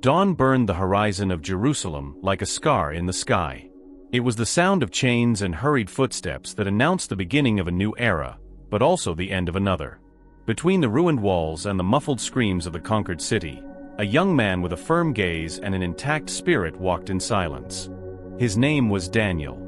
Dawn burned the horizon of Jerusalem like a scar in the sky. It was the sound of chains and hurried footsteps that announced the beginning of a new era, but also the end of another. Between the ruined walls and the muffled screams of the conquered city, a young man with a firm gaze and an intact spirit walked in silence. His name was Daniel.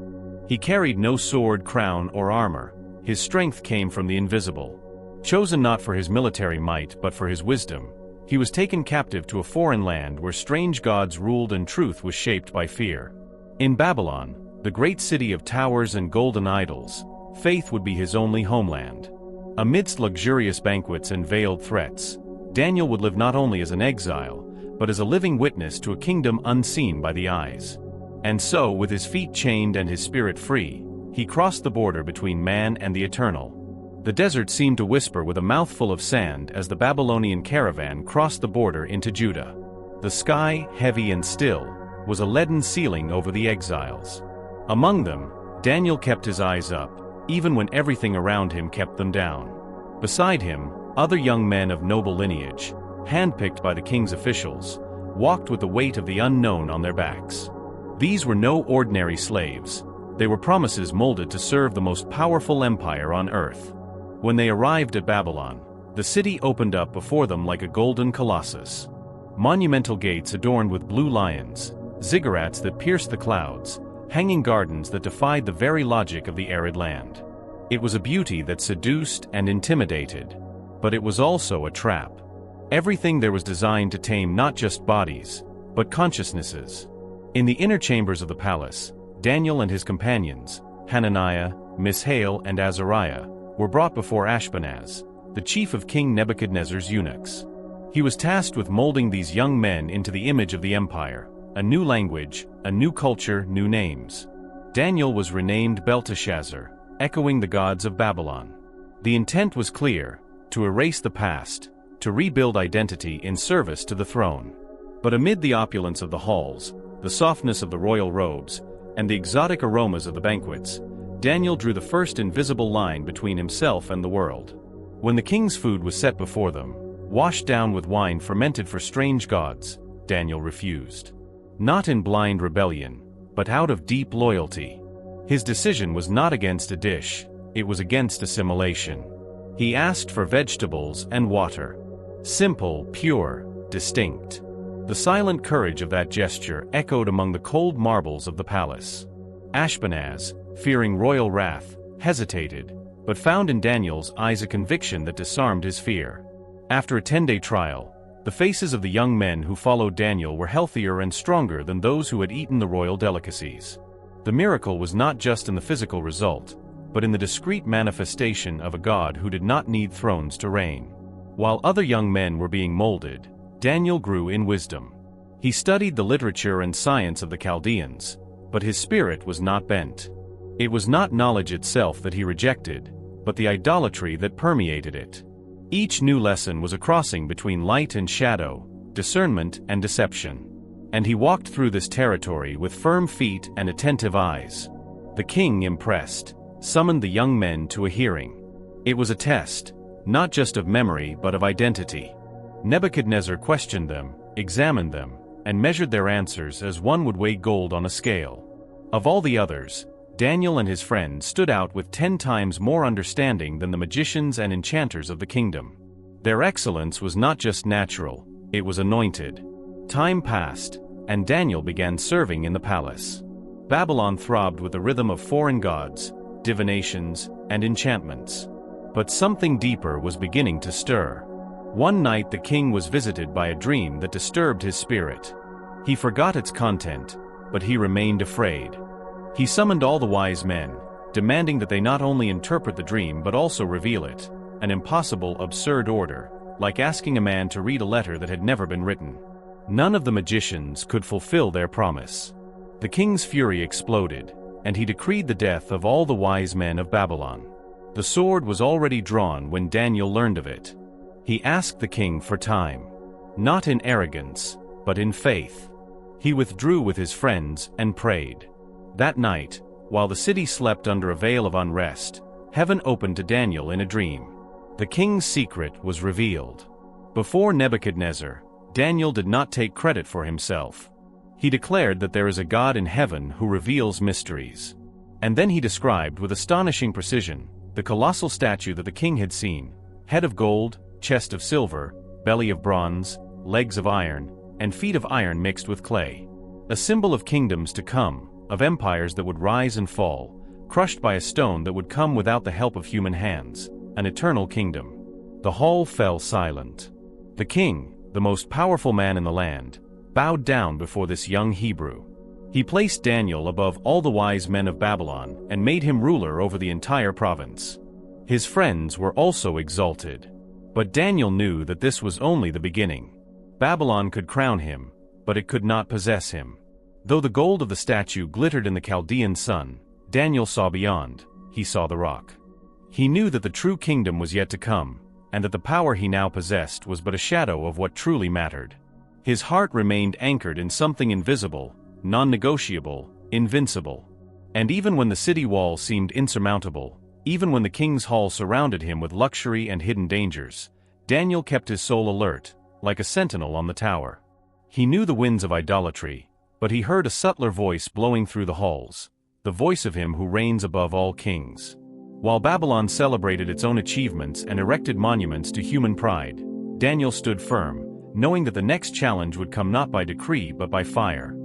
He carried no sword, crown, or armor. His strength came from the invisible. Chosen not for his military might but for his wisdom, he was taken captive to a foreign land where strange gods ruled and truth was shaped by fear. In Babylon, the great city of towers and golden idols, faith would be his only homeland. Amidst luxurious banquets and veiled threats, Daniel would live not only as an exile, but as a living witness to a kingdom unseen by the eyes. And so, with his feet chained and his spirit free, he crossed the border between man and the eternal. The desert seemed to whisper with a mouthful of sand as the Babylonian caravan crossed the border into Judah. The sky, heavy and still, was a leaden ceiling over the exiles. Among them, Daniel kept his eyes up, even when everything around him kept them down. Beside him, other young men of noble lineage, handpicked by the king's officials, walked with the weight of the unknown on their backs. These were no ordinary slaves. They were promises molded to serve the most powerful empire on earth. When they arrived at Babylon, the city opened up before them like a golden colossus. Monumental gates adorned with blue lions, ziggurats that pierced the clouds, hanging gardens that defied the very logic of the arid land. It was a beauty that seduced and intimidated, but it was also a trap. Everything there was designed to tame not just bodies, but consciousnesses. In the inner chambers of the palace, Daniel and his companions, Hananiah, Mishael, and Azariah, were brought before Ashpenaz, the chief of King Nebuchadnezzar's eunuchs. He was tasked with molding these young men into the image of the empire, a new language, a new culture, new names. Daniel was renamed Belteshazzar, echoing the gods of Babylon. The intent was clear: to erase the past, to rebuild identity in service to the throne. But amid the opulence of the halls, the softness of the royal robes, and the exotic aromas of the banquets, Daniel drew the first invisible line between himself and the world. When the king's food was set before them, washed down with wine fermented for strange gods, Daniel refused. Not in blind rebellion, but out of deep loyalty. His decision was not against a dish, it was against assimilation. He asked for vegetables and water. Simple, pure, distinct. The silent courage of that gesture echoed among the cold marbles of the palace. Ashpenaz, fearing royal wrath, hesitated, but found in Daniel's eyes a conviction that disarmed his fear. After a 10-day trial, the faces of the young men who followed Daniel were healthier and stronger than those who had eaten the royal delicacies. The miracle was not just in the physical result, but in the discreet manifestation of a God who did not need thrones to reign. While other young men were being molded, Daniel grew in wisdom. He studied the literature and science of the Chaldeans, but his spirit was not bent. It was not knowledge itself that he rejected, but the idolatry that permeated it. Each new lesson was a crossing between light and shadow, discernment and deception. And he walked through this territory with firm feet and attentive eyes. The king, impressed, summoned the young men to a hearing. It was a test, not just of memory but of identity. Nebuchadnezzar questioned them, examined them, and measured their answers as one would weigh gold on a scale. Of all the others, Daniel and his friends stood out with 10 times more understanding than the magicians and enchanters of the kingdom. Their excellence was not just natural, it was anointed. Time passed, and Daniel began serving in the palace. Babylon throbbed with the rhythm of foreign gods, divinations, and enchantments. But something deeper was beginning to stir. One night the king was visited by a dream that disturbed his spirit. He forgot its content, but he remained afraid. He summoned all the wise men, demanding that they not only interpret the dream but also reveal it, an impossible, absurd order, like asking a man to read a letter that had never been written. None of the magicians could fulfill their promise. The king's fury exploded, and he decreed the death of all the wise men of Babylon. The sword was already drawn when Daniel learned of it. He asked the king for time, not in arrogance, but in faith. He withdrew with his friends and prayed. That night, while the city slept under a veil of unrest, heaven opened to Daniel in a dream. The king's secret was revealed. Before Nebuchadnezzar, Daniel did not take credit for himself. He declared that there is a God in heaven who reveals mysteries. And then he described with astonishing precision the colossal statue that the king had seen: head of gold, chest of silver, belly of bronze, legs of iron, and feet of iron mixed with clay. A symbol of kingdoms to come, of empires that would rise and fall, crushed by a stone that would come without the help of human hands, an eternal kingdom. The hall fell silent. The king, the most powerful man in the land, bowed down before this young Hebrew. He placed Daniel above all the wise men of Babylon and made him ruler over the entire province. His friends were also exalted. But Daniel knew that this was only the beginning. Babylon could crown him, but it could not possess him. Though the gold of the statue glittered in the Chaldean sun, Daniel saw beyond. He saw the rock. He knew that the true kingdom was yet to come, and that the power he now possessed was but a shadow of what truly mattered. His heart remained anchored in something invisible, non-negotiable, invincible. And even when the city wall seemed insurmountable, even when the king's hall surrounded him with luxury and hidden dangers, Daniel kept his soul alert, like a sentinel on the tower. He knew the winds of idolatry, but he heard a subtler voice blowing through the halls, the voice of him who reigns above all kings. While Babylon celebrated its own achievements and erected monuments to human pride, Daniel stood firm, knowing that the next challenge would come not by decree but by fire.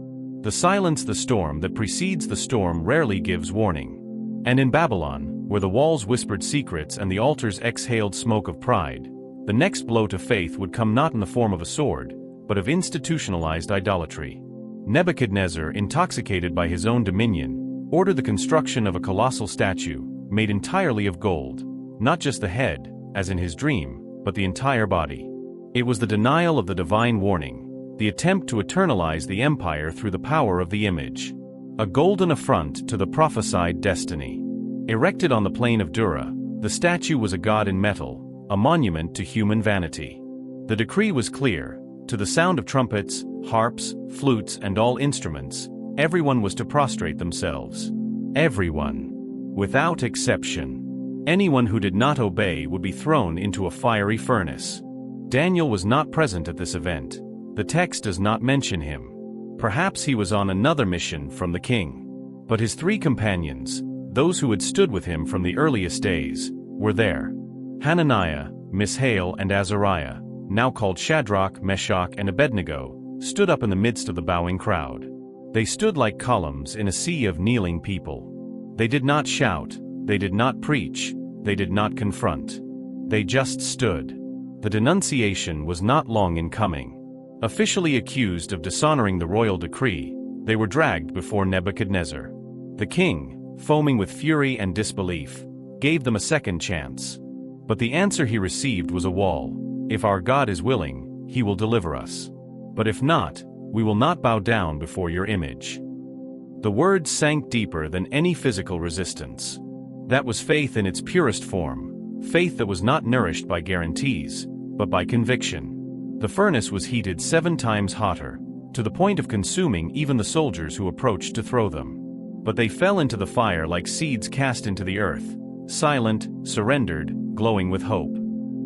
The silence, the storm that precedes the storm, rarely gives warning. And in Babylon, where the walls whispered secrets and the altars exhaled smoke of pride, the next blow to faith would come not in the form of a sword, but of institutionalized idolatry. Nebuchadnezzar, intoxicated by his own dominion, ordered the construction of a colossal statue, made entirely of gold, not just the head, as in his dream, but the entire body. It was the denial of the divine warning, the attempt to eternalize the empire through the power of the image. A golden affront to the prophesied destiny. Erected on the plain of Dura, the statue was a god in metal, a monument to human vanity. The decree was clear: to the sound of trumpets, harps, flutes, and all instruments, everyone was to prostrate themselves. Everyone. Without exception. Anyone who did not obey would be thrown into a fiery furnace. Daniel was not present at this event. The text does not mention him. Perhaps he was on another mission from the king. But his three companions, those who had stood with him from the earliest days, were there. Hananiah, Mishael, and Azariah, now called Shadrach, Meshach, and Abednego, stood up in the midst of the bowing crowd. They stood like columns in a sea of kneeling people. They did not shout, they did not preach, they did not confront. They just stood. The denunciation was not long in coming. Officially accused of dishonoring the royal decree, they were dragged before Nebuchadnezzar. The king, foaming with fury and disbelief, gave them a second chance. But the answer he received was a wall. If our God is willing, he will deliver us. But if not, we will not bow down before your image. The words sank deeper than any physical resistance. That was faith in its purest form, faith that was not nourished by guarantees, but by conviction. The furnace was heated 7 times hotter, to the point of consuming even the soldiers who approached to throw them. But they fell into the fire like seeds cast into the earth, silent, surrendered, glowing with hope.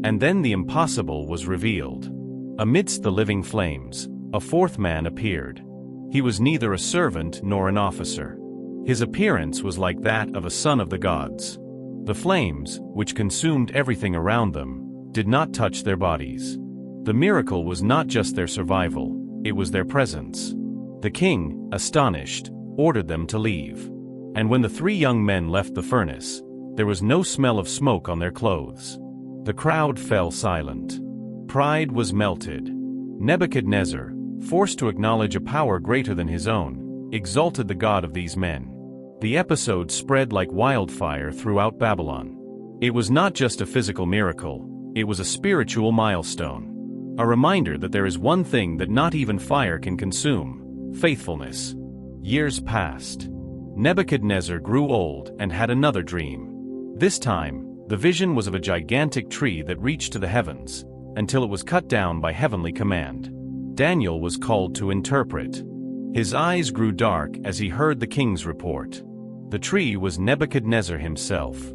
And then the impossible was revealed. Amidst the living flames, a fourth man appeared. He was neither a servant nor an officer. His appearance was like that of a son of the gods. The flames, which consumed everything around them, did not touch their bodies. The miracle was not just their survival, it was their presence. The king, astonished, ordered them to leave. And when the 3 young men left the furnace, there was no smell of smoke on their clothes. The crowd fell silent. Pride was melted. Nebuchadnezzar, forced to acknowledge a power greater than his own, exalted the God of these men. The episode spread like wildfire throughout Babylon. It was not just a physical miracle, it was a spiritual milestone. A reminder that there is one thing that not even fire can consume: faithfulness. Years passed. Nebuchadnezzar grew old and had another dream. This time, the vision was of a gigantic tree that reached to the heavens, until it was cut down by heavenly command. Daniel was called to interpret. His eyes grew dark as he heard the king's report. The tree was Nebuchadnezzar himself.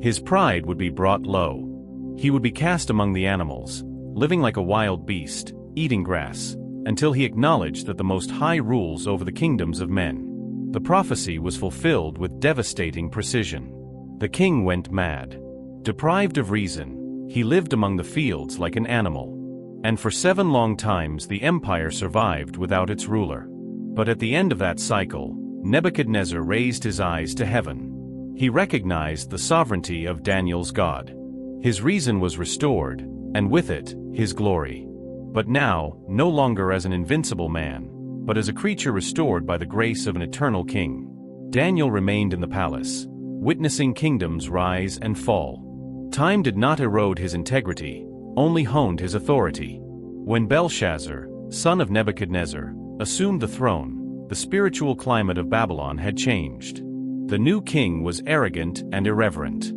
His pride would be brought low. He would be cast among the animals, living like a wild beast, eating grass, until he acknowledged that the Most High rules over the kingdoms of men. The prophecy was fulfilled with devastating precision. The king went mad. Deprived of reason, he lived among the fields like an animal. And for 7 long times the empire survived without its ruler. But at the end of that cycle, Nebuchadnezzar raised his eyes to heaven. He recognized the sovereignty of Daniel's God. His reason was restored, and with it, his glory. But now, no longer as an invincible man, but as a creature restored by the grace of an eternal king. Daniel remained in the palace, witnessing kingdoms rise and fall. Time did not erode his integrity, only honed his authority. When Belshazzar, son of Nebuchadnezzar, assumed the throne, the spiritual climate of Babylon had changed. The new king was arrogant and irreverent.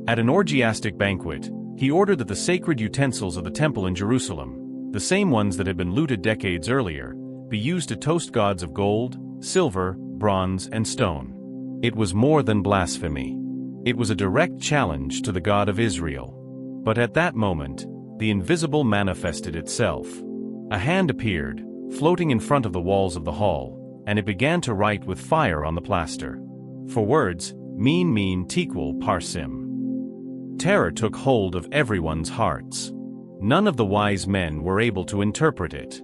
At an orgiastic banquet, he ordered that the sacred utensils of the temple in Jerusalem, the same ones that had been looted decades earlier, be used to toast gods of gold, silver, bronze, and stone. It was more than blasphemy. It was a direct challenge to the God of Israel. But at that moment, the invisible manifested itself. A hand appeared, floating in front of the walls of the hall, and it began to write with fire on the plaster. For words, mean tequel parsim. Terror took hold of everyone's hearts. None of the wise men were able to interpret it.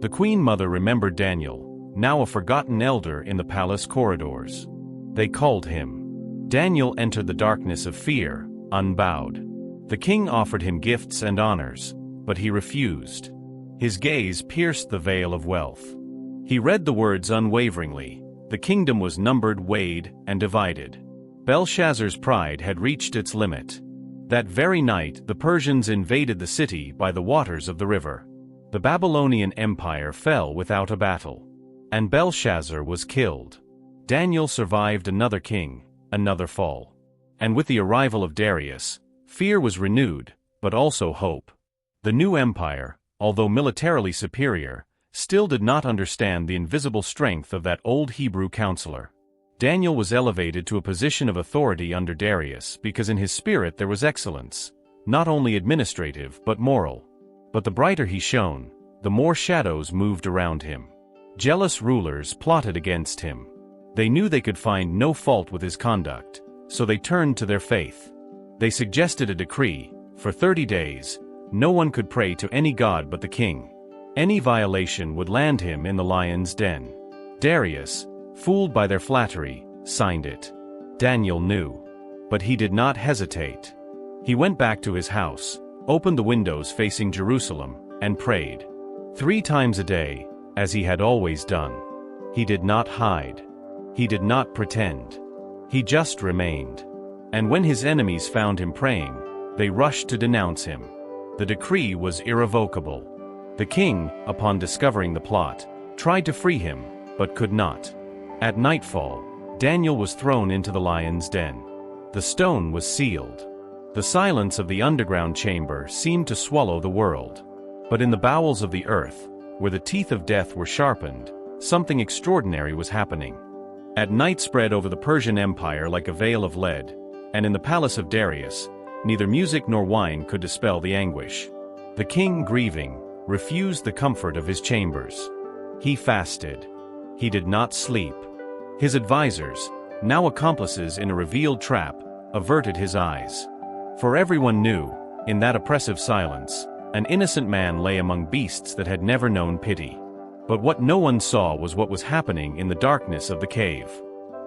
The Queen Mother remembered Daniel, now a forgotten elder in the palace corridors. They called him. Daniel entered the darkness of fear, unbowed. The king offered him gifts and honors, but he refused. His gaze pierced the veil of wealth. He read the words unwaveringly. The kingdom was numbered, weighed, and divided. Belshazzar's pride had reached its limit. That very night, the Persians invaded the city by the waters of the river. The Babylonian Empire fell without a battle. And Belshazzar was killed. Daniel survived another king, another fall. And with the arrival of Darius, fear was renewed, but also hope. The new empire, although militarily superior, still did not understand the invisible strength of that old Hebrew counselor. Daniel was elevated to a position of authority under Darius because in his spirit there was excellence, not only administrative but moral. But the brighter he shone, the more shadows moved around him. Jealous rulers plotted against him. They knew they could find no fault with his conduct, so they turned to their faith. They suggested a decree: for 30 days, no one could pray to any god but the king. Any violation would land him in the lion's den. Darius, fooled by their flattery, signed it. Daniel knew. But he did not hesitate. He went back to his house, opened the windows facing Jerusalem, and prayed. 3 times a day, as he had always done. He did not hide. He did not pretend. He just remained. And when his enemies found him praying, they rushed to denounce him. The decree was irrevocable. The king, upon discovering the plot, tried to free him, but could not. At nightfall, Daniel was thrown into the lion's den. The stone was sealed. The silence of the underground chamber seemed to swallow the world. But in the bowels of the earth, where the teeth of death were sharpened, something extraordinary was happening. At night spread over the Persian Empire like a veil of lead, and in the palace of Darius, neither music nor wine could dispel the anguish. The king, grieving, refused the comfort of his chambers. He fasted. He did not sleep. His advisors, now accomplices in a revealed trap, averted his eyes. For everyone knew, in that oppressive silence, an innocent man lay among beasts that had never known pity. But what no one saw was what was happening in the darkness of the cave.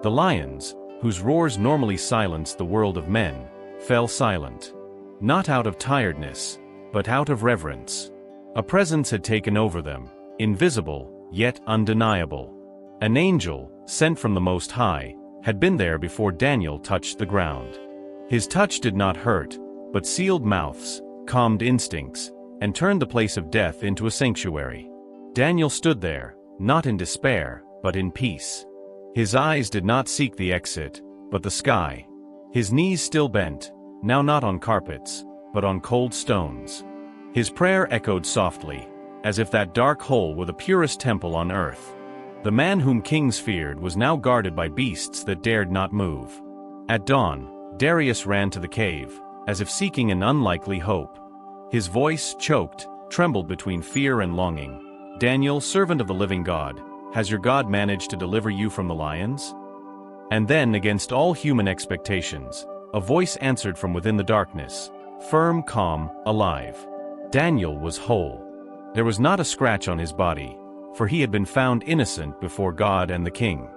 The lions, whose roars normally silenced the world of men, fell silent. Not out of tiredness, but out of reverence. A presence had taken over them, invisible, yet undeniable. An angel, sent from the Most High, had been there before Daniel touched the ground. His touch did not hurt, but sealed mouths, calmed instincts, and turned the place of death into a sanctuary. Daniel stood there, not in despair, but in peace. His eyes did not seek the exit, but the sky. His knees still bent, now not on carpets, but on cold stones. His prayer echoed softly, as if that dark hole were the purest temple on earth. The man whom kings feared was now guarded by beasts that dared not move. At dawn, Darius ran to the cave, as if seeking an unlikely hope. His voice choked, trembled between fear and longing. "Daniel, servant of the living God, has your God managed to deliver you from the lions?" And then, against all human expectations, a voice answered from within the darkness, firm, calm, alive. Daniel was whole. There was not a scratch on his body, for he had been found innocent before God and the king.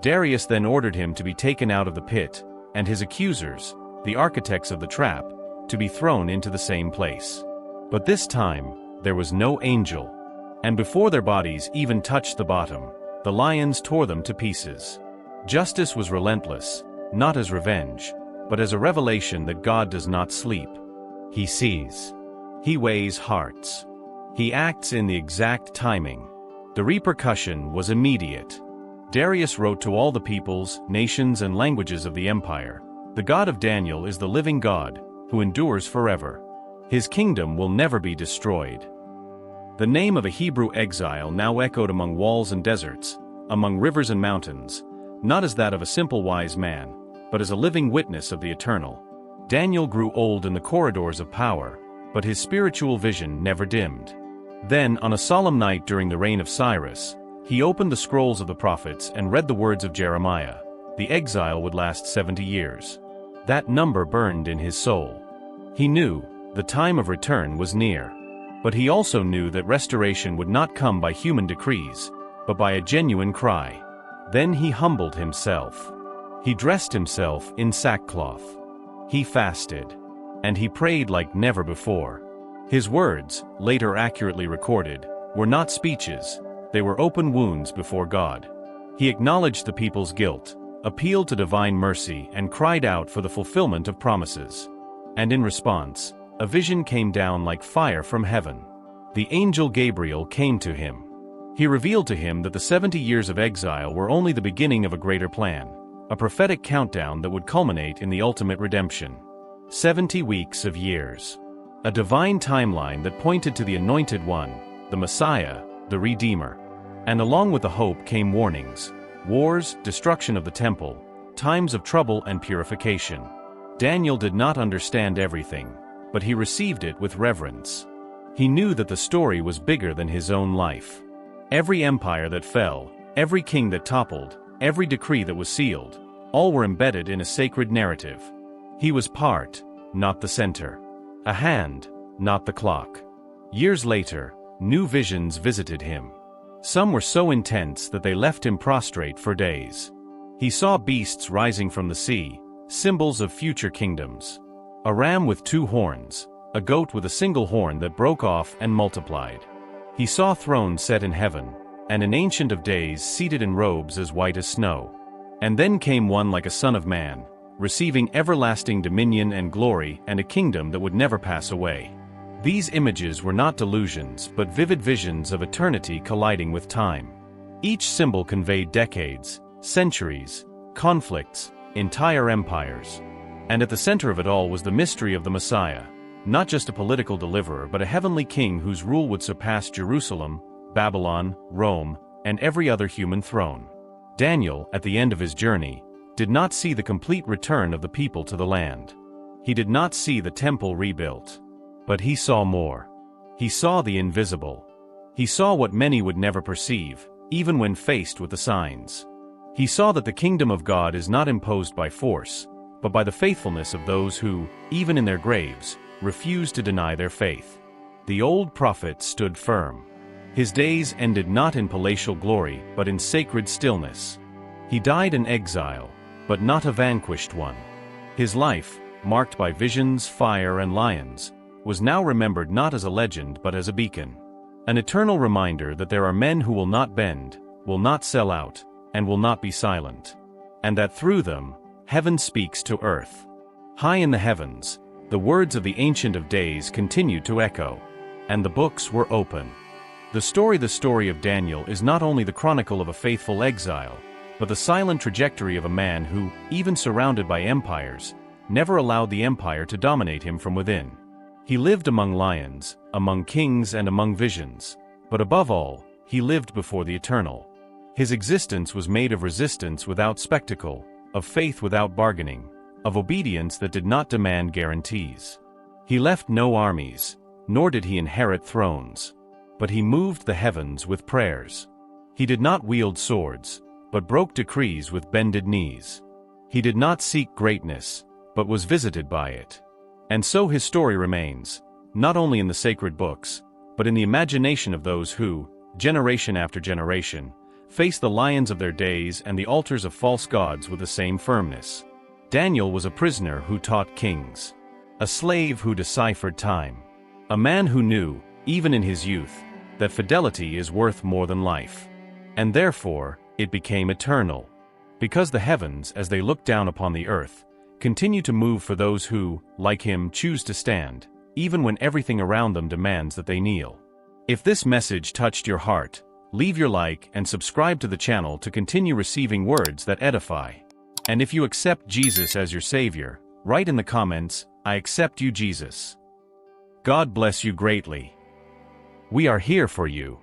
Darius then ordered him to be taken out of the pit, and his accusers, the architects of the trap, to be thrown into the same place. But this time, there was no angel, and before their bodies even touched the bottom, the lions tore them to pieces. Justice was relentless, not as revenge, but as a revelation that God does not sleep. He sees. He weighs hearts. He acts in the exact timing. The repercussion was immediate. Darius wrote to all the peoples, nations, and languages of the empire, "The God of Daniel is the living God, who endures forever. His kingdom will never be destroyed." The name of a Hebrew exile now echoed among walls and deserts, among rivers and mountains, not as that of a simple wise man, but as a living witness of the eternal. Daniel grew old in the corridors of power, but his spiritual vision never dimmed. Then, on a solemn night during the reign of Cyrus, he opened the scrolls of the prophets and read the words of Jeremiah. The exile would last 70 years. That number burned in his soul. He knew the time of return was near. But he also knew that restoration would not come by human decrees, but by a genuine cry. Then he humbled himself. He dressed himself in sackcloth. He fasted. And he prayed like never before. His words, later accurately recorded, were not speeches, they were open wounds before God. He acknowledged the people's guilt, appealed to divine mercy, and cried out for the fulfillment of promises. And in response, a vision came down like fire from heaven. The angel Gabriel came to him. He revealed to him that the 70 years of exile were only the beginning of a greater plan, a prophetic countdown that would culminate in the ultimate redemption. 70 weeks of years. A divine timeline that pointed to the Anointed One, the Messiah, the Redeemer. And along with the hope came warnings, wars, destruction of the temple, times of trouble and purification. Daniel did not understand everything, but he received it with reverence. He knew that the story was bigger than his own life. Every empire that fell, every king that toppled, every decree that was sealed, all were embedded in a sacred narrative. He was part, not the center. A hand, not the clock. Years later, new visions visited him. Some were so intense that they left him prostrate for days. He saw beasts rising from the sea, symbols of future kingdoms. A ram with 2 horns, a goat with a single horn that broke off and multiplied. He saw thrones set in heaven, and an Ancient of Days seated in robes as white as snow. And then came one like a son of man, receiving everlasting dominion and glory and a kingdom that would never pass away. These images were not delusions but vivid visions of eternity colliding with time. Each symbol conveyed decades, centuries, conflicts, entire empires. And at the center of it all was the mystery of the Messiah, not just a political deliverer but a heavenly king whose rule would surpass Jerusalem, Babylon, Rome, and every other human throne. Daniel, at the end of his journey, did not see the complete return of the people to the land. He did not see the temple rebuilt. But he saw more. He saw the invisible. He saw what many would never perceive, even when faced with the signs. He saw that the kingdom of God is not imposed by force, but by the faithfulness of those who, even in their graves, refuse to deny their faith. The old prophet stood firm. His days ended not in palatial glory, but in sacred stillness. He died in exile, but not a vanquished one. His life, marked by visions, fire, and lions, was now remembered not as a legend but as a beacon. An eternal reminder that there are men who will not bend, will not sell out, and will not be silent. And that through them, heaven speaks to earth. High in the heavens, the words of the Ancient of Days continued to echo. And the books were open. The story of Daniel is not only the chronicle of a faithful exile, but the silent trajectory of a man who, even surrounded by empires, never allowed the empire to dominate him from within. He lived among lions, among kings and among visions, but above all, he lived before the eternal. His existence was made of resistance without spectacle, of faith without bargaining, of obedience that did not demand guarantees. He left no armies, nor did he inherit thrones. But he moved the heavens with prayers. He did not wield swords, but broke decrees with bended knees. He did not seek greatness, but was visited by it. And so his story remains, not only in the sacred books, but in the imagination of those who, generation after generation, face the lions of their days and the altars of false gods with the same firmness. Daniel was a prisoner who taught kings, a slave who deciphered time, a man who knew, even in his youth, that fidelity is worth more than life. And therefore, it became eternal. Because the heavens, as they look down upon the earth, continue to move for those who, like him, choose to stand, even when everything around them demands that they kneel. If this message touched your heart, leave your like and subscribe to the channel to continue receiving words that edify. And if you accept Jesus as your Savior, write in the comments, "I accept you, Jesus." God bless you greatly. We are here for you.